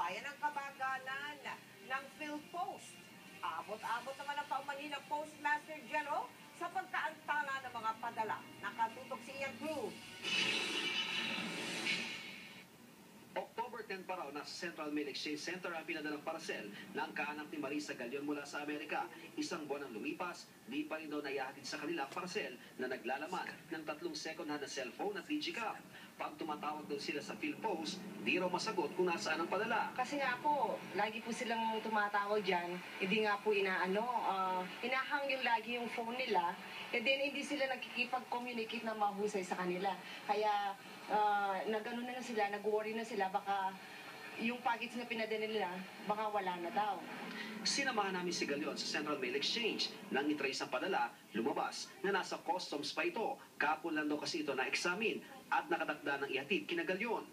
bayan ng Kabagalan ng PhilPost. Abot-abot naman ang paumanhin ng Postmaster General sa pagkaantala ng mga padala. Nakatutok si Ian Cruz. October 10 pa raw, nasa Central Mail Exchange Center ang pinadalang parcel ng kaanak ni Marisa Galion mula sa Amerika. Isang buwan ang lumipas, di pa rin daw naihatid sa kanila ang parcel na naglalaman ng 3 second-hand na cellphone at digicam. Pag tumatawag daw sila sa PhilPost, di raw masagot kung nasaan ang padala. Kasi nga po, lagi po silang tumatawag dyan, hindi nga po hinahang yung lagi yung phone nila, and then hindi sila nagkikipag-communicate na mahusay sa kanila. Kaya nag-ano na sila, nag-worry na sila, baka yung package na pinadala nila, baka wala na daw. Sinamahan namin si Galion sa Central Mail Exchange. Nang itrace ang padala, lumabas na nasa customs pa ito. Kapon lang daw kasi ito na-examine at nakadakda ng ihatid kina Galion.